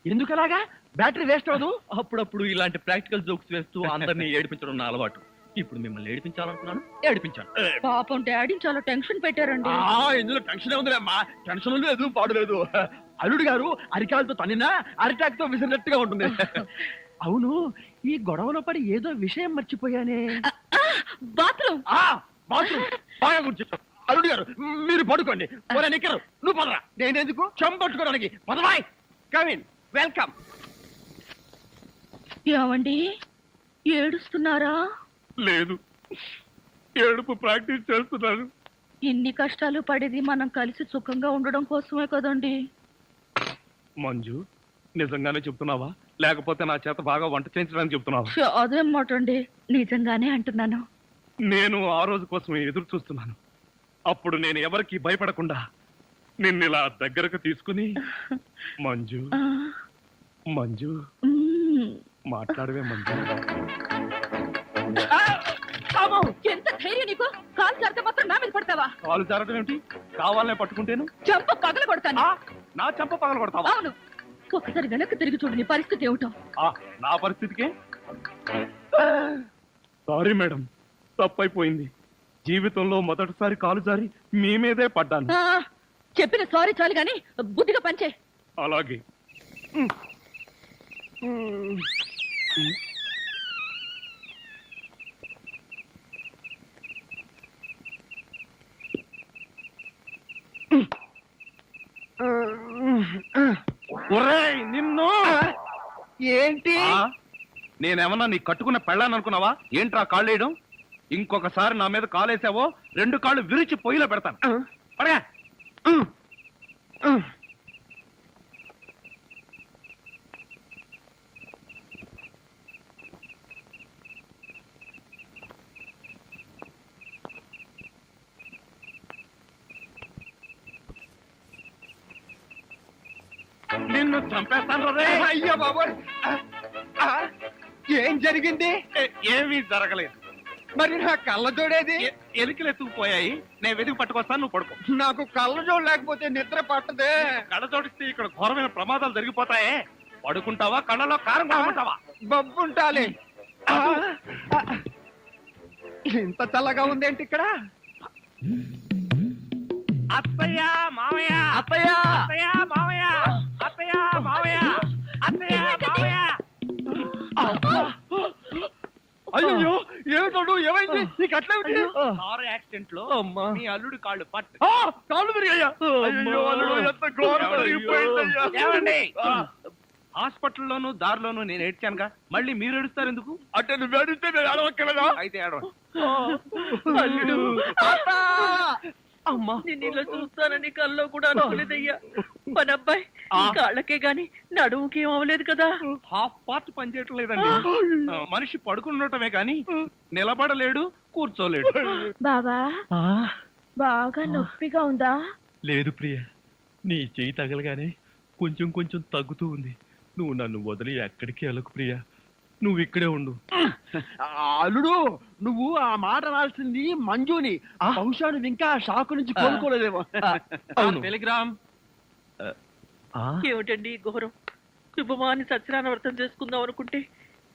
ఎందుకలాగా? బ్యాటరీ వేస్ట్ అవ్వదు. అప్పుడప్పుడు ఇలాంటి ప్రాక్టికల్ జోక్స్ వేస్తూ అందరినీ ఏడిపించడం నా అలవాటు. ఇప్పుడు మిమ్మల్ని ఏడిపించాలనుకున్నాను, ఏడిపించాను. పాపం డాడీ చాలా టెన్షన్ పెట్టారండి. ఇందులో టెన్షన్ ఉందిలేమ్మా. టెన్షన్ లేదు, పాడు లేదు. అల్లుడు గారు అరికాలతో తనినా అరిటాక్ తో విసిరినట్టుగా ఉంటుంది. అవును, ఈ గొడవలో పడి ఏదో విషయం మర్చిపోయానే. బాత్రూమ్. బాత్రూమ్ బాగా గుర్తు. అల్లుడు గారు మీరు పడుకోండి. నిక్కరు నువ్వు పదరా. నేనెందుకు చంపట్టుకోవడానికి? పదవాయ్. Come in, welcome. ఏమండి, ఏడుస్తున్నారా? లేదు, ఏడుపు ప్రాక్టీస్ చేస్తున్నాను. ఇన్ని కష్టాలు పడేది మనం కలిసి సుఖంగా ఉండడం కోసమే కదండి. మంజు, నిజంగానే చెప్తున్నావా లేకపోతే నా చేత బాగా వంట చేయించడానికి చెప్తున్నావా? అదేం మాట అండి, నిజంగానే అంటున్నాను. నేను ఆ రోజు కోసం ఎదురు చూస్తున్నాను. అప్పుడు నేను ఎవరికి భయపడకుండా నిన్ను ఇలా దగ్గరకు తీసుకుని మంజు ఆ, మంజు మ్మ్. మాట్లాడవే మంజు. ఎంత ధైర్యం నీకు? కాలు జారితే మాత్రం నా మీద పడతావా? కాలు జారడం ఏమిటి? కావాలనే పట్టుకుంటేను చంప పగల కొడతాను. నా చెంప పగల కొడతావా? అవును, ఒకసారి వెనక్కి తిరిగి చూడు, నీ పరిస్థితి ఏమిటో. నా పరిస్థితికే సారీ మేడం, తప్పైపోయింది. జీవితంలో మొదటిసారి కాలు జారి మీ మీదే పడ్డాను. ఆ, చెప్పిన సారీ చాలు గాని బుద్ధిగా పంచే. అలాగే. ఒరేయ్ నిన్ను. ఏంటి? నేనేమన్నా నీ కట్టుకున్న పెళ్ళాను అనుకున్నావా? ఏంట్రా కాళ్ళు వేయడం? ఇంకొకసారి నా మీద కాలేసావో 2 కాళ్ళు విరిచి పొయ్యిలో పెడతాను. పడగా. నిన్ను చంపేస్తాను రే. అయ్యో బాబోయ్! ఏం జరిగింది? ఏమీ జరగలేదు. మరి నా కళ్ళజోడేది? ఎలికలు ఎత్తుకుపోయాయి. నేను వెతికి పట్టుకొస్తాను, నువ్వు పడుకో. నాకు కళ్ళజోడు లేకపోతే నిద్ర పట్టదే. కళ్ళ జోడిస్తే ఇక్కడ ఘోరమైన ప్రమాదాలు జరిగిపోతాయే. పడుకుంటావా, కళ్ళలో కారం కొనుక్కుంటావా? బొబ్బుంటాలి. ఇంత చల్లగా ఉందేంటి ఇక్కడ? అత్తయ్య మామయ్య, అత్తయ్య! అత్తయ్య మామయ్య, అత్తయ్య మామయ్య, అత్తయ్య మామయ్య. అయ్యో, ఏమిటోడు, ఏమైంది? నీకు అట్లేమిటి? కారు యాక్సిడెంట్ లో అమ్మా. మీ అల్లుడు కాళ్ళు పట్టు. కాళ్ళు విరిగాయ్యా? అయ్యో, అల్లుడు, ఎంత ఘోరం జరిగిపోయిందయ్యా. ఏమండి? హాస్పిటల్లోను దారిలోను నేను ఏడ్చానుగా, మళ్ళీ మీరు ఏడుస్తారు ఎందుకు? అంటే నువ్వు ఏడిస్తే నేను ఏడవక్కలేదా? అయితే ఏడవండి. అల్లుడు! అమ్మా, నేను ఇలా చూస్తానని కల్లో కూడా అనుకోలేదయ్యా. మన అబ్బాయి కాళ్ళకే గాని నడుముకి ఏం అవ్వలేదు కదా. హాఫ్ పార్ట్ పనిచేయటం లేదండి. మనిషి పడుకుండటమే కానీ నిలబడలేడు, కూర్చోలేడు. బాబా, బాగా నొప్పిగా ఉందా? లేదు ప్రియ, నీ చెయ్యి తగలగానే కొంచెం కొంచెం తగ్గుతూ ఉంది. నువ్వు నన్ను వదిలి ఎక్కడికి వెళ్ళకు ప్రియా, నువ్వు ఇక్కడే ఉండు. అల్లుడు నువ్వు ఆ మాట రాల్సింది మంజుని. బహుశా నువ్వు ఇంకా షాక్ నుంచి కోలుకోలేదేమో. టెలిగ్రామ్. ఏమిటండి ఈ ఘోరం? శుభమాని సత్యనారాయణ వ్రతం చేసుకుందాం అనుకుంటే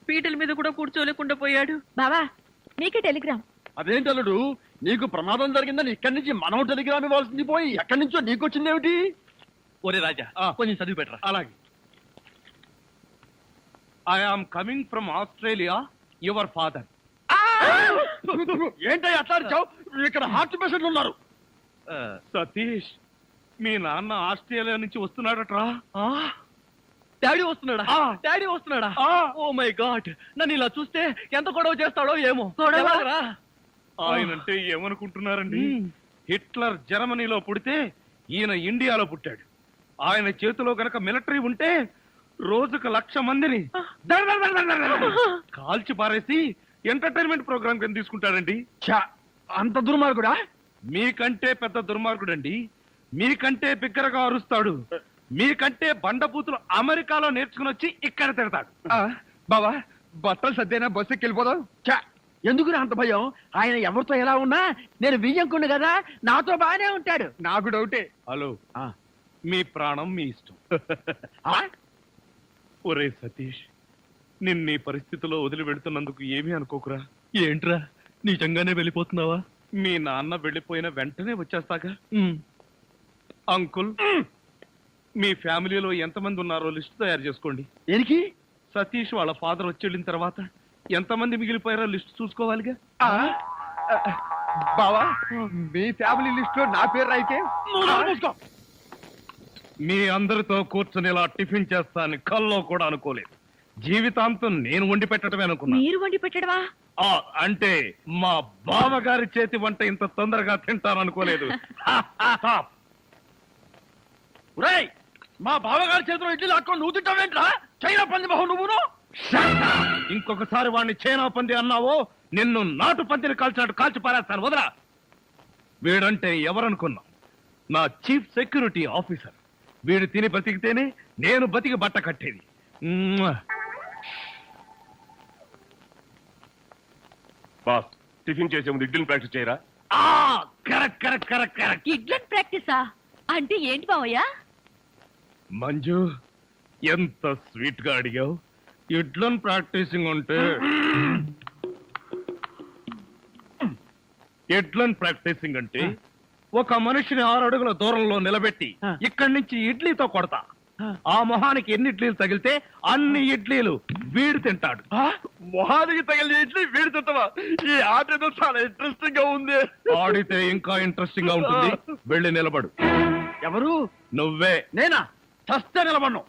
పీటల మీద కూడా కూర్చోలేకుండా పోయాడు. బావా నీకే టెలిగ్రామ్. అదేంటి అల్లుడు, నీకు ప్రమాదం జరిగిందని ఇక్కడి నుంచి మనం టెలిగ్రామ్ ఇవ్వాల్సింది పోయి ఎక్కడి నుంచో నీకు వచ్చిందేమిటి? ఒరే రాజా, కొంచెం చదివి పెట్టరా. అలాగే. I am coming from Australia, your father. ఏంటో అట్లా అరిచావు? ఇక్కడ హార్ట్ పేషెంట్లు ఉన్నారు. సతీష్, మీ నాన్న ఆస్ట్రేలియా నుంచి వస్తున్నాడట్రా. డాడీ వస్తున్నాడా? డాడీ వస్తున్నాడా? ఓ మై గాడ్, నన్ను ఇలా చూస్తే ఎంత గొడవ చేస్తాడో ఏమో. ఎలాగరా? ఆయనంటే ఏమనుకుంటున్నారండి? హిట్లర్ జర్మనీలో పుడితే ఈయన ఇండియాలో పుట్టాడు. ఆయన చేతిలో గనక మిలిటరీ ఉంటే రోజుకు 1,00,000 మందిని కాల్చి పారేసి ఎంటర్టైన్మెంట్ ప్రోగ్రామ్ కింద తీసుకుంటాడండి. అంత దుర్మార్గుడా? మీకంటే పెద్ద దుర్మార్గుడండి. మీకంటే బిగ్గరగా అరుస్తాడు. మీకంటే బండబూతులు అమెరికాలో నేర్చుకుని వచ్చి ఇక్కడ తిడతాడు. బావా బట్టలు సర్దేనా బస్సు ఎక్కి వెళ్ళిపోదాం. ఎందుకు అంత భయం? ఆయన ఎవరితో ఎలా ఉన్నా నేను వియ్యంకుండు కదా, నాతో బాగానే ఉంటాడు. నాకు డౌటే. హలో, మీ ప్రాణం మీ ఇష్టం. ఒరే సతీష్, నిన్న ఈ పరిస్థితిలో వదిలి వెళుతున్నందుకు ఏమీ అనుకోకురా. ఏంట్రా, నిజంగానే వెళ్ళిపోతున్నావా? మీ నాన్న వెళ్ళిపోయిన వెంటనే వచ్చేస్తాగా. అంకుల్, మీ ఫ్యామిలీలో ఎంతమంది ఉన్నారో లిస్ట్ తయారు చేసుకోండి. దేనికి? సతీష్ వాళ్ళ ఫాదర్ వచ్చి వెళ్ళిన తర్వాత ఎంతమంది మిగిలిపోయారో లిస్ట్ చూసుకోవాలిగా. బావా మీ ఫ్యామిలీ లిస్ట్ లో నా పేరు అయితే మీ అందరితో కూర్చొని ఇలా టిఫిన్ చేస్తాను కల్లో కూడా అనుకోలేదు. జీవితాంతం నేను వండి పెట్టడమే అనుకున్నా. మీరు వండి పెట్టడమా? అంటే మా బావగారి చేతి వంట ఇంత తొందరగా తింటాను అనుకోలేదు. మా బావగారి చేతిలో ఇడ్లీ లాక్కొని నువ్వు తింటావేంట్రా? చైనా పంది మొహం నువ్వును. ఇంకొకసారి వాడిని చైనా పంది అన్నావో నిన్ను నాటు పందిని కాల్చినట్టు కాల్చి పారేస్తాను. వదరా. వీడంటే ఎవరనుకున్నా? నా చీఫ్ సెక్యూరిటీ ఆఫీసర్. వీడు తిని బతికితేనే నేను బతికి బట్ట కట్టేది. బాస్, టిఫిన్ చేసే ముందు ఇడ్లీని ప్రాక్టీస్ చేయరా? Correct correct correct correct. ఇడ్లన్ ప్రాక్టీసా అంటే ఏంటి బావయ్యా? మంజు, ఎంత స్వీట్ గా అడిగావు. ఇడ్లన్ ప్రాక్టీసింగ్ అంటే ఒక మనిషిని 6 అడుగుల దూరంలో నిలబెట్టి ఇక్కడి నుంచి ఇడ్లీతో కొడతా. ఆ మొహానికి ఎన్ని ఇడ్లీలు తగిలితే అన్ని ఇడ్లీలు వీడు తింటాడు. మొహానికి తగిలిన ఇడ్లీ వీడి తింటావా? ఈ ఆట ఏదో చాలా ఇంట్రెస్టింగ్ గా ఉంది. ఆడితే ఇంకా ఇంట్రెస్టింగ్ గా ఉంటుంది. వెళ్ళి నిలబడు. ఎవరు? నువ్వే. నేనా? చస్తే నిలబడను.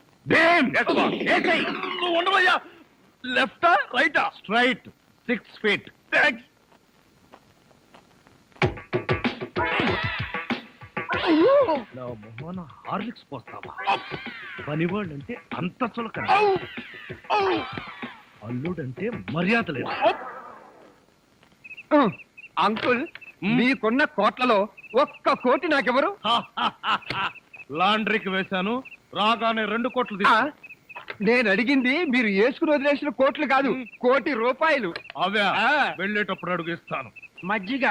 నువ్వు ఉండవయ్యా. లెఫ్టా రైటా? Straight 6 feet. థ్యాంక్స్. నా మొహన హార్లిక్స్ పోస్తావా? పనివాళ్ళంటే అంత చులకన, అల్లుడంటే మర్యాద లేదు. అంకుల్, మీకున్న కోట్లలో 1 కోటి నాకెవరు? లాండ్రీకి వేశాను, రాగానే 2 కోట్లు నేను అడిగింది మీరు వేసుకుని వదిలేసిన కోట్లు కాదు, 1 కోటి రూపాయలు. అవే వెళ్ళేటప్పుడు అడుగు ఇస్తాను. మజ్జిగ.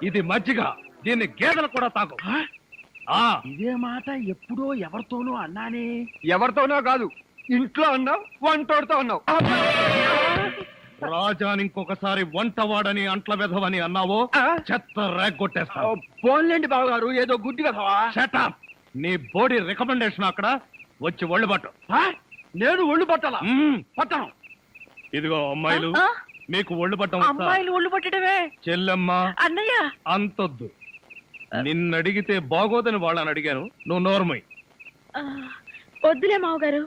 ఇది మజ్జిగ, దీన్ని గేదెలు కూడా తాగు. ఇదే మాట ఎప్పుడో ఎవరితోనో అన్నానే. ఎవరితోనో కాదు, ఇంట్లో అన్నావు, వంటోడితో అన్నావు. రాజాని ఇంకొకసారి వంటవాడని అంట్ల వెధవని అన్నావో చెత్త రేగొట్టేస్తావు. పోన్లేండి బావగారు, ఏదో గుడ్డి వెధవా. షటప్. నీ బోడీ రికమెండేషన్ అక్కడ వచ్చి ఒళ్ళు పట్టు. నేను ఒళ్ళు పట్టాలా? పట్టను. ఇదిగో అమ్మాయిలు, మీకు ఒళ్ళు పట్టం అమ్మాయిలు ఒళ్ళు పట్టడమే. చెల్లెమ్మ, అన్నయ్య అంతొద్దు. నిన్నడిగితే బాగోదని వాళ్ళని అడిగాను, నువ్వు నోర్మై. వద్దులే మావగారు,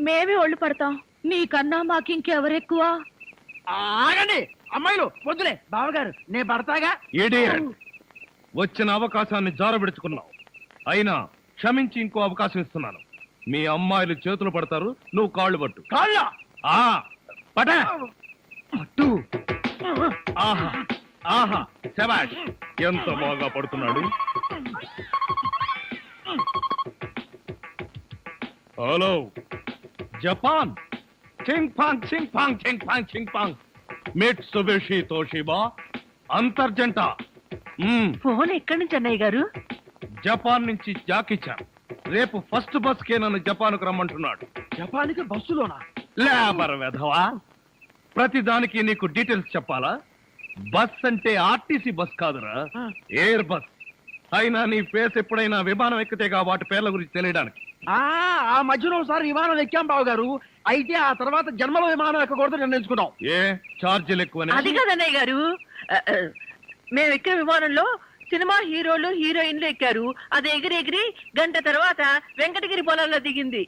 మేమే ఒళ్ళు పడతాం. నీకన్నా మాకింకెవరెక్కువ? ఆగండి అమ్మాయిలు, వద్దులే బావగారు, నేను పడతాగా. ఇడియట్. వచ్చిన అవకాశాన్ని జారబెడుచుకున్నావు. అయినా క్షమించి ఇంకో అవకాశం ఇస్తున్నాను. మీ అమ్మాయిలు చేతులు పడతారు, నువ్వు కాళ్ళు పట్టు. కాళ్ళ పట్టు. ఆహా ఆహా, శబాష్ ఎంత బాగా పడుతున్నాడు. హలో జపాన్ చింగ్ పాంగ్ చింగ్ పాంగ్ చింగ్ పాంగ్ చింగ్ పాంగ్ మిట్సుబిషి తోషిబా అంతర్జంట. ఫోన్ ఎక్కడి నుంచి అన్నయ్య గారు? జపాన్ నుంచి జాకిచాన్ రేపు ఫస్ట్ బస్ కే నన్ను జపాన్కు రమ్మంటున్నాడు. జపాన్కి బస్సులోనా? లేబర్ వెధవా, ప్రతి దానికి నీకు డీటెయిల్స్ చెప్పాలా? బస్ అంటే ఆర్టీసీ బస్ కాదురా, ఎయిర్ బస్. అయినా నీ ఫేస్ ఎప్పుడైనా విమానం ఎక్కితేగా వాటి పేర్ల గురించి తెలియడానికి. ఆ మధ్యలో ఒకసారి విమానం ఎక్కాం బావ గారు. అయితే ఆ తర్వాత జన్మలో విమానం ఎక్కకూడదు నిర్ణయించుకున్నాం. ఏ ఛార్జీలు ఎక్కువనే? అది కాదన్నయ్య గారు, మేము ఎక్కే విమానంలో సినిమా హీరోలు హీరోయిన్లు ఎక్కారు. అది ఎగిరి ఎగిరి గంట తర్వాత వెంకటగిరి పొలంలో దిగింది.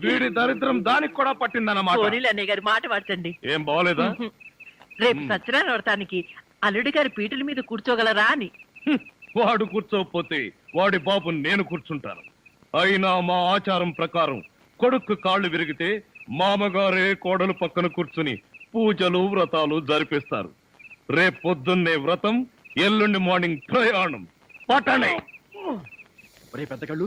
వీడి దరిద్రం దానికి కూడా పట్టిందన్నమాట. పోనీలు అన్నయ్య గారు, మాట మార్చండి. ఏం బాగోలేదా? రేపు సత్యనారాయణ వ్రతానికి అల్లుడి గారి పీటల మీద కూర్చోగలరా అని. వాడు కూర్చోకపోతే వాడి బాబు నేను కూర్చుంటాను. అయినా మా ఆచారం ప్రకారం కొడుకు కాళ్ళు విరిగితే మామగారే కోడలు పక్కన కూర్చుని పూజలు వ్రతాలు జరిపిస్తారు. రేపు పొద్దున్నే వ్రతం, ఎల్లుండి మార్నింగ్ ప్రయాణం. పట్టణే ఒరే పెద్ద కళ్ళు,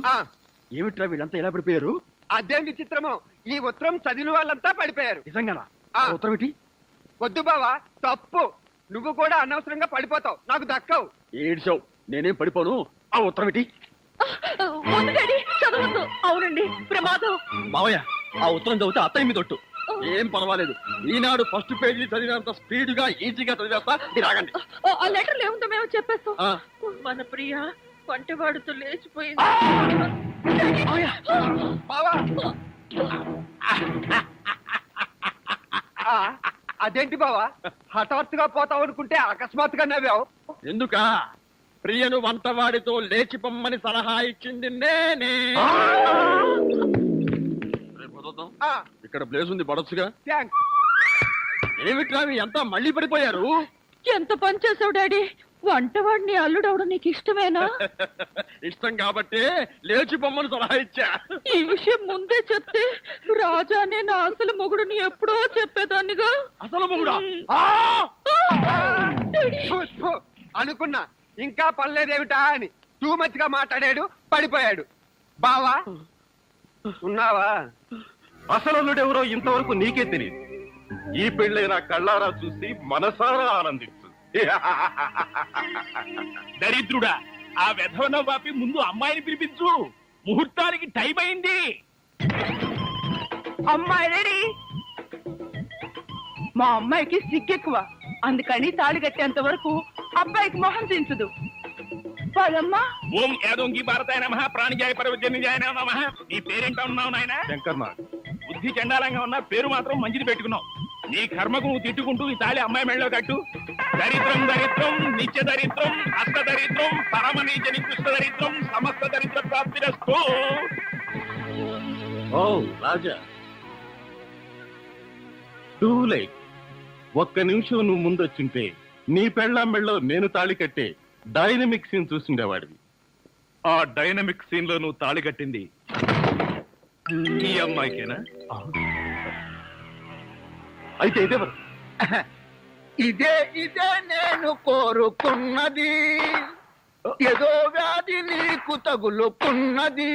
ఏమిట్రా వీళ్ళంతా ఎలా పడిపోయారు? అదేం విచిత్రమో, ఈ ఉత్తరం చదివిన వాళ్ళంతా పడిపోయారు. నిజంగానా? ఆ. ఉత్తరం ఏంటి? వద్దు బావా, తప్పు. నువ్వు కూడా అనవసరంగా పడిపోతావు, నాకు దక్కవు. ఏడ్చావు, నేనేం పడిపోను. ఆ ఉత్తరం ఏంటి? వద్దు డాడీ, చదవద్దు. అవునండి, ప్రమాదం. మావయ్య, ఆ ఉత్తరం చదివితే అత్తయ్య మీద ఒట్టు. ఏం పర్వాలేదు, ఈనాడు ఫస్ట్ పేజీ చదివినంత స్పీడ్ గా ఈజీగా చదివేస్తా. మీరు ఆగండి. ఆ లెటర్లు ఏముందో మేము చెప్పేస్తాం. మన ప్రియ వంటవాడుతో లేచిపోయింది. బావా, అదేంటి బావా, హఠాత్తుగా పోతావు అనుకుంటే అకస్మాత్తుగా నవ్వావు. ఎందుకా? ప్రియను వంటవాడితో లేచి పొమ్మని సలహా ఇచ్చింది నేనే. రేపు వదులుదాం. ఇక్కడ ప్లేస్ ఉంది, పడొచ్చుగా. థ్యాంక్స్. ఏమిట్రా ఎంత మళ్ళీ పడిపోయారు? ఎంత పని చేసావు డాడీ. వంటవాడిని అల్లుడవడం నీకు ఇష్టమేనా? ఇష్టం కాబట్టి లేచి పొమ్మని సలహా ఇచ్చా. ఈ విషయం ముందే చెప్తే రాజానే నా అసలు మొగుడుని ఎప్పుడో చెప్పేదాన్నిగా. అసలు మొగుడా? ఫు, ఫు, అనుకున్నా ఇంకా పర్లేదేమిటా అని. టూ మచ్ గా మాట్లాడాడు, పడిపోయాడు. బావా ఉన్నావా? అసలు ఇంతవరకు నీకే తెలియదు. ఈ పెళ్ళైనా కళ్ళారా చూసి మనసారా ఆనందించు. దరిద్రుడా, ఆ వెధవన వాపి ముందు అమ్మాయిని పిలిపించు. ముహూర్తానికి టైం అయింది. అమ్మాయి రెడీ. మా అమ్మాయికి సిగ్గెక్కువ, అందుకని తాళి కట్టేంత వరకు అబ్బాయికి మొహం దించదు. పదమ్మా. ఓం యాదోంగి భారతాయ నమః, ప్రాణిజాయ పరవజన్యజాయ నమః. నీ పేరేంటా ఉన్నావు నాయన? శంకర్ నాగ్. బుద్ధి చండాలంగా ఉన్నా పేరు మాత్రం మంచిది పెట్టుకున్నావు. నీ కర్మకు నువ్వు తిట్టుకుంటూ ఈ తాళి అమ్మాయి మెళ్ళలో కట్టు. దరిద్రం దరిద్రం, నిత్య దరిద్రం, అష్ట దరిద్రం, పరమ నీచ నికృష్ట దరిద్రం, సమస్త దరిద్ర ప్రాప్తిరస్తు. ఓ రాజా, టూ లేట్. ఒక్క నిమిషం నువ్వు ముందొచ్చుంటే నీ పెళ్ళాం మెళ్ళో నేను తాళి కట్టే డైనమిక్ సీన్ చూసిండేవాడివి. ఆ డైనమిక్ సీన్ లో నువ్వు తాళి కట్టింది ఈ అమ్మాయికేనా? అయితే ఇదేవరు? ఇదే ఇదే నేను కోరుకున్నది, ఏదో వ్యాధి నీకు తగులుకున్నది.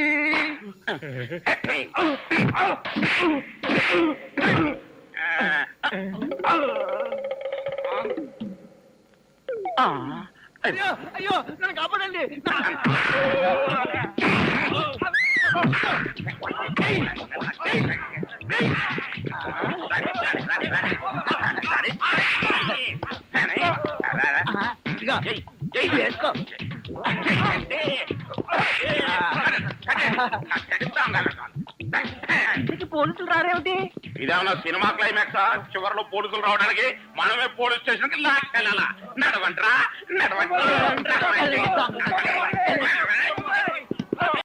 అయ్యో అయ్యో, నన్ను కాపాడండి. పోలీసులు రారేమిటి? ఇదేమన్నా సినిమా క్లైమాక్సా? చివరిలో పోలీసులు రావడానికి మనమే పోలీస్ స్టేషన్ కి లాక్కెళ్ళాలా? నడవంట్రా, నడవంట్రా.